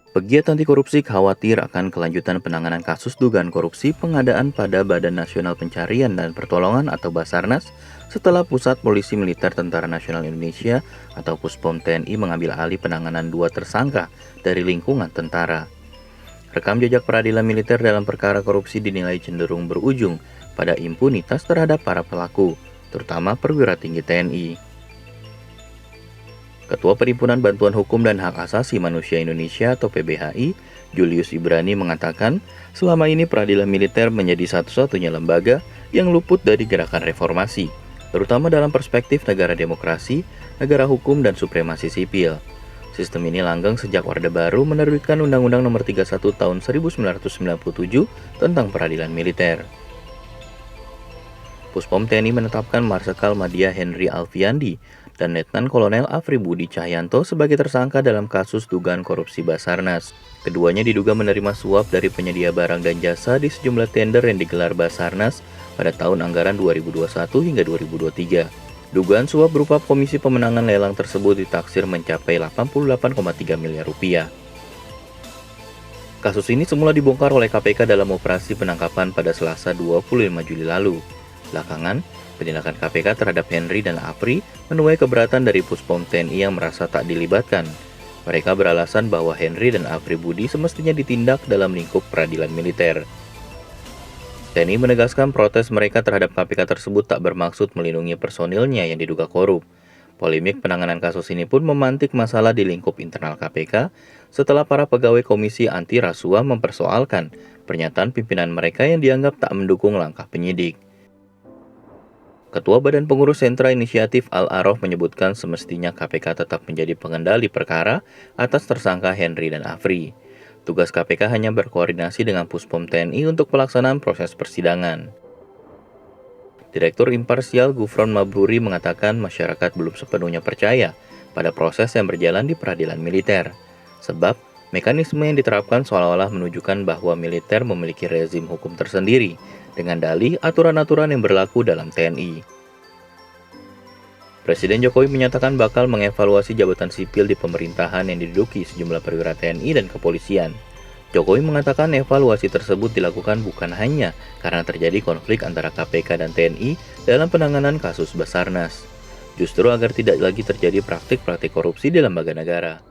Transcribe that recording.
Pegiat anti korupsi khawatir akan kelanjutan penanganan kasus dugaan korupsi pengadaan pada Badan Nasional Pencarian dan Pertolongan atau Basarnas setelah Pusat Polisi Militer Tentara Nasional Indonesia atau Puspom TNI mengambil alih penanganan dua tersangka dari lingkungan tentara. Rekam jejak peradilan militer dalam perkara korupsi dinilai cenderung berujung pada impunitas terhadap para pelaku, terutama perwira tinggi TNI. Ketua Perhimpunan Bantuan Hukum dan Hak Asasi Manusia Indonesia atau PBHI, Julius Ibrani mengatakan, selama ini peradilan militer menjadi satu-satunya lembaga yang luput dari gerakan reformasi, terutama dalam perspektif negara demokrasi, negara hukum, dan supremasi sipil. Sistem ini langgeng sejak Orde Baru menerbitkan Undang-Undang Nomor 31 Tahun 1997 tentang peradilan militer. Puspom TNI menetapkan Marsikal Madya Henry Alfiandi dan Letnan Kolonel Afri Budi Cahyanto sebagai tersangka dalam kasus dugaan korupsi Basarnas. Keduanya diduga menerima suap dari penyedia barang dan jasa di sejumlah tender yang digelar Basarnas pada tahun anggaran 2021 hingga 2023. Dugaan suap berupa komisi pemenangan lelang tersebut ditaksir mencapai 88,3 miliar rupiah. Kasus ini semula dibongkar oleh KPK dalam operasi penangkapan pada Selasa 25 Juli lalu. Belakangan, penindakan KPK terhadap Henry dan Afri menuai keberatan dari Puspom TNI yang merasa tak dilibatkan. Mereka beralasan bahwa Henry dan Afri Budi semestinya ditindak dalam lingkup peradilan militer. TNI menegaskan protes mereka terhadap KPK tersebut tak bermaksud melindungi personilnya yang diduga korup. Polemik penanganan kasus ini pun memantik masalah di lingkup internal KPK setelah para pegawai Komisi Anti Rasuah mempersoalkan pernyataan pimpinan mereka yang dianggap tak mendukung langkah penyidik. Ketua Badan Pengurus Sentra Inisiatif Al-Araf menyebutkan semestinya KPK tetap menjadi pengendali perkara atas tersangka Henry dan Afri. Tugas KPK hanya berkoordinasi dengan Puspom TNI untuk pelaksanaan proses persidangan. Direktur Imparsial Gufron Mabruri mengatakan masyarakat belum sepenuhnya percaya pada proses yang berjalan di peradilan militer. Sebab, mekanisme yang diterapkan seolah-olah menunjukkan bahwa militer memiliki rezim hukum tersendiri, dengan dalih aturan-aturan yang berlaku dalam TNI. Presiden Jokowi menyatakan bakal mengevaluasi jabatan sipil di pemerintahan yang diduduki sejumlah perwira TNI dan kepolisian. Jokowi mengatakan evaluasi tersebut dilakukan bukan hanya karena terjadi konflik antara KPK dan TNI dalam penanganan kasus Basarnas, justru agar tidak lagi terjadi praktik-praktik korupsi di lembaga negara.